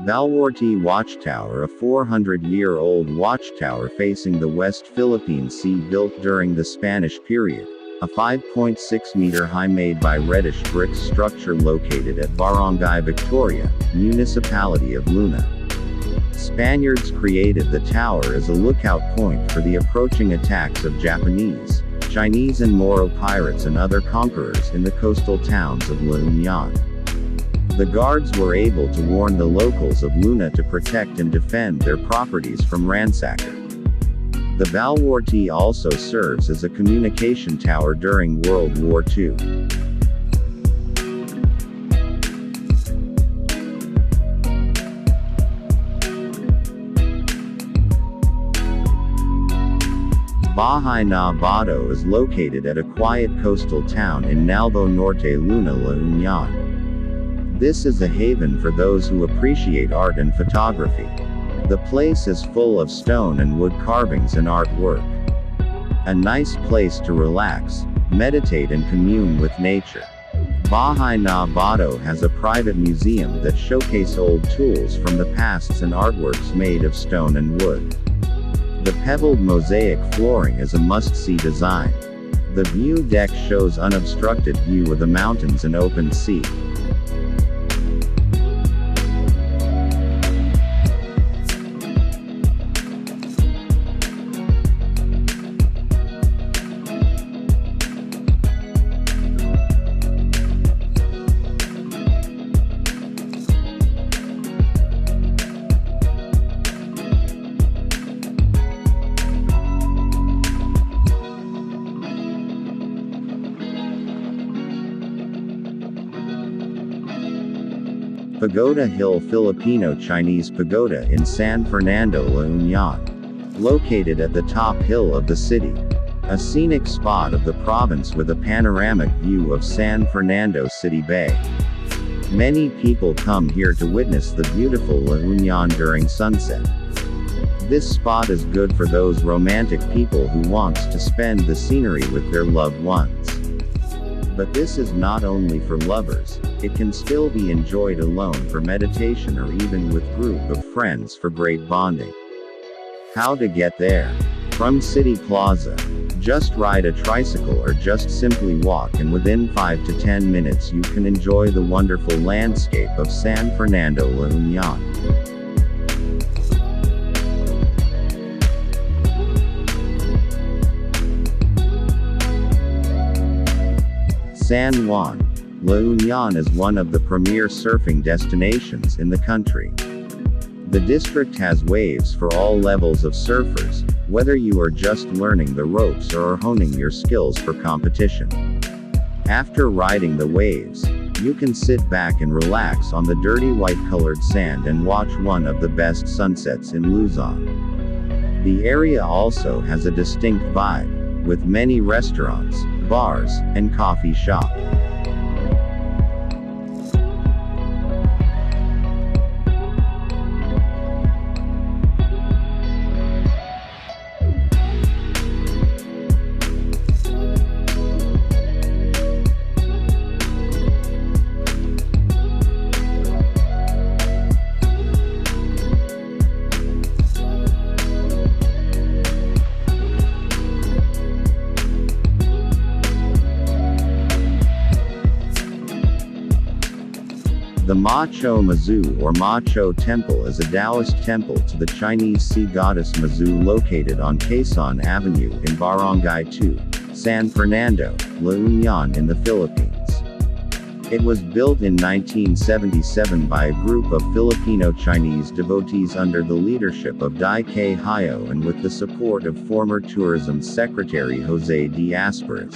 Balwarte Watchtower, a 400-year-old watchtower facing the West Philippine Sea built during the Spanish period, a 5.6-meter-high made by reddish bricks structure located at Barangay Victoria, Municipality of Luna. Spaniards created the tower as a lookout point for the approaching attacks of Japanese, Chinese and Moro pirates and other conquerors in the coastal towns of La Union. The guards were able to warn the locals of Luna to protect and defend their properties from ransacker. The Balwarte also serves as a communication tower during World War II. Bahay Nabata is located at a quiet coastal town in Nalbo Norte, Luna, La Union. This is a haven for those who appreciate art and photography. The place is full of stone and wood carvings and artwork. A nice place to relax, meditate and commune with nature. Bahay Nabata has a private museum that showcases old tools from the past and artworks made of stone and wood. The pebbled mosaic flooring is a must-see design. The view deck shows unobstructed view of the mountains and open sea. Pagoda Hill, Filipino-Chinese pagoda in San Fernando, La Union. Located at the top hill of the city. A scenic spot of the province with a panoramic view of San Fernando City Bay. Many people come here to witness the beautiful La Union during sunset. This spot is good for those romantic people who wants to spend the scenery with their loved ones. But this is not only for lovers, it can still be enjoyed alone for meditation or even with group of friends for great bonding. How to get there? From City Plaza. Just ride a tricycle or just simply walk, and within 5 to 10 minutes you can enjoy the wonderful landscape of San Fernando, La Union. San Juan, La Union is one of the premier surfing destinations in the country. The district has waves for all levels of surfers, whether you are just learning the ropes or are honing your skills for competition. After riding the waves, you can sit back and relax on the dirty white-colored sand and watch one of the best sunsets in Luzon. The area also has a distinct vibe, with many restaurants, bars, and coffee shop. The Mizzou or Mizzou Temple is a Taoist temple to the Chinese sea goddess Mizzou located on Quezon Avenue in Barangay 2, San Fernando, La Union in the Philippines. It was built in 1977 by a group of Filipino-Chinese devotees under the leadership of Dai K. Hayo and with the support of former Tourism Secretary Jose D. Asperas.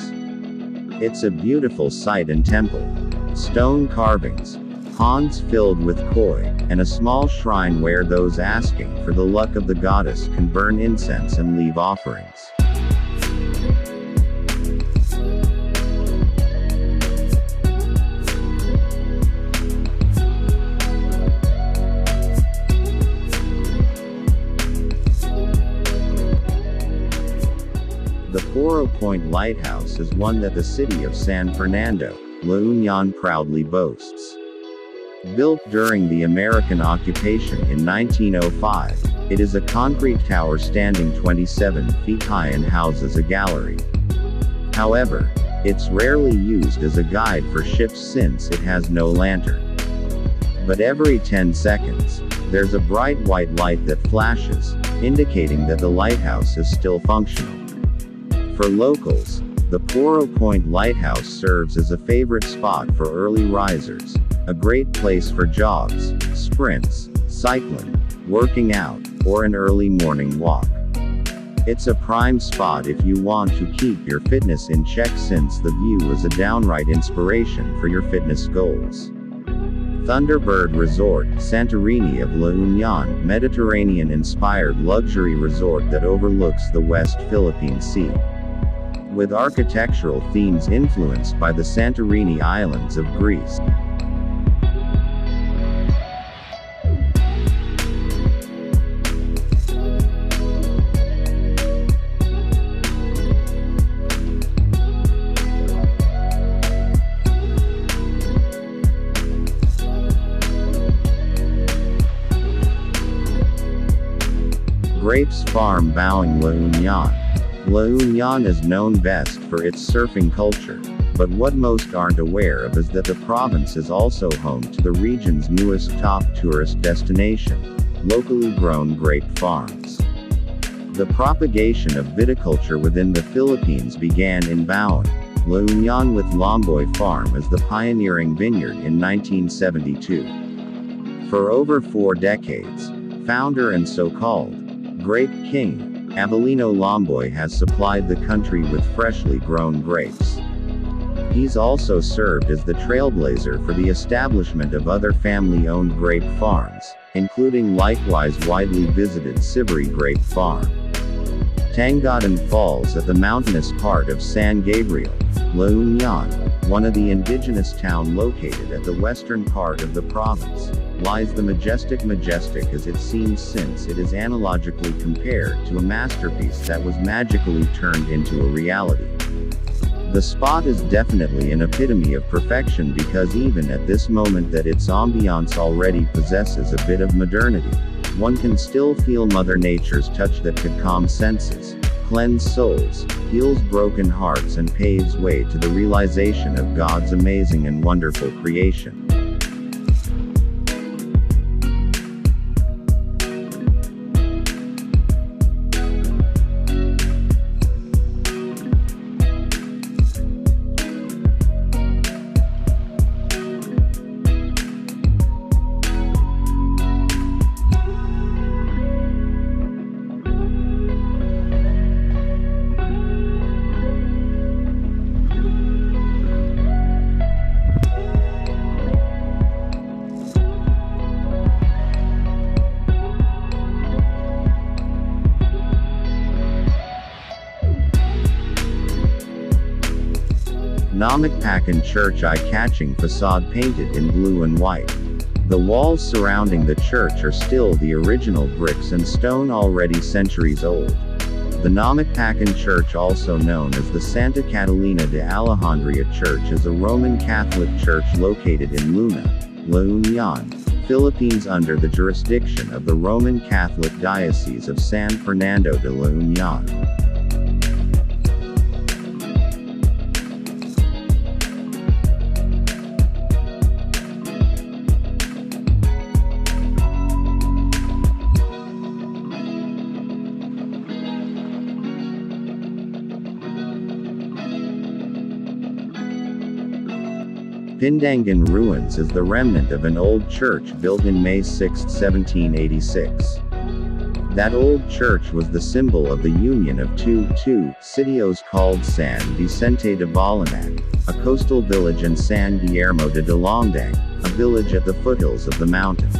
It's a beautiful site and temple. Stone carvings, ponds filled with koi, and a small shrine where those asking for the luck of the goddess can burn incense and leave offerings. The Porok Lighthouse is one that the city of San Fernando, La Union proudly boasts. Built during the American occupation in 1905, it is a concrete tower standing 27 feet high and houses a gallery. However, it's rarely used as a guide for ships since it has no lantern. But every 10 seconds, there's a bright white light that flashes, indicating that the lighthouse is still functional. For locals, the Porok Point Lighthouse serves as a favorite spot for early risers, a great place for jogs, sprints, cycling, working out, or an early morning walk. It's a prime spot if you want to keep your fitness in check since the view is a downright inspiration for your fitness goals. Thunderbird Resort, Santorini of La Union, Mediterranean-inspired luxury resort that overlooks the West Philippine Sea. With architectural themes influenced by the Santorini Islands of Greece. Grapes Farm Bauang La Union. La Union is known best for its surfing culture, but what most aren't aware of is that the province is also home to the region's newest top tourist destination, locally grown grape farms. The propagation of viticulture within the Philippines began in Bauang, La Union with Lomboy Farm as the pioneering vineyard in 1972. For over 4 decades, founder and so-called Grape King, Avelino Lomboy has supplied the country with freshly grown grapes. He's also served as the trailblazer for the establishment of other family-owned grape farms, including likewise widely visited Sibiri Grape Farm. Tangodan Falls at the mountainous part of San Gabriel, La Union, one of the indigenous town located at the western part of the province, lies the majestic as it seems since it is analogically compared to a masterpiece that was magically turned into a reality. The spot is definitely an epitome of perfection because even at this moment that its ambiance already possesses a bit of modernity, one can still feel Mother Nature's touch that could calm senses, cleanse souls, heals broken hearts and paves way to the realization of God's amazing and wonderful creation. Namikpakan Church eye-catching facade painted in blue and white. The walls surrounding the church are still the original bricks and stone already centuries old. The Namikpakan Church, also known as the Santa Catalina de Alejandria Church, is a Roman Catholic church located in Luna, La Union, Philippines under the jurisdiction of the Roman Catholic Diocese of San Fernando de La Union. Pindangan Ruins is the remnant of an old church built in May 6, 1786. That old church was the symbol of the union of two sitios called San Vicente de Balanak, a coastal village, and San Guillermo de Dalongdang, a village at the foothills of the mountain.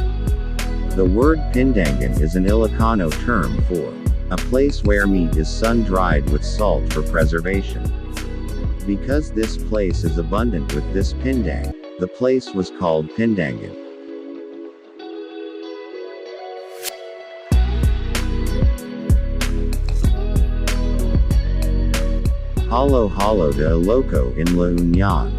The word Pindangan is an Ilocano term for a place where meat is sun-dried with salt for preservation. Because this place is abundant with this pindang, the place was called Pindangan. Halo de Loco in La Union.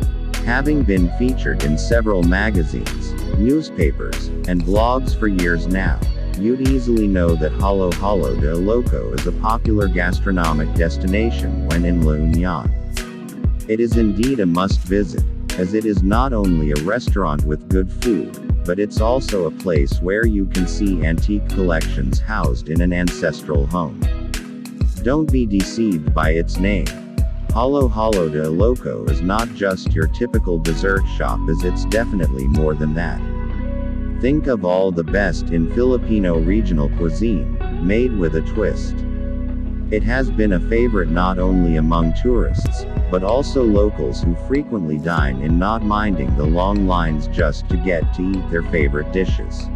Having been featured in several magazines, newspapers, and blogs for years now, you'd easily know that Halo Halo de Loco is a popular gastronomic destination when in La Union. It is indeed a must-visit, as it is not only a restaurant with good food, but it's also a place where you can see antique collections housed in an ancestral home. Don't be deceived by its name. Halo Halo de Loco is not just your typical dessert shop, as it's definitely more than that. Think of all the best in Filipino regional cuisine, made with a twist. It has been a favorite not only among tourists, but also locals who frequently dine in, not minding the long lines just to get to eat their favorite dishes.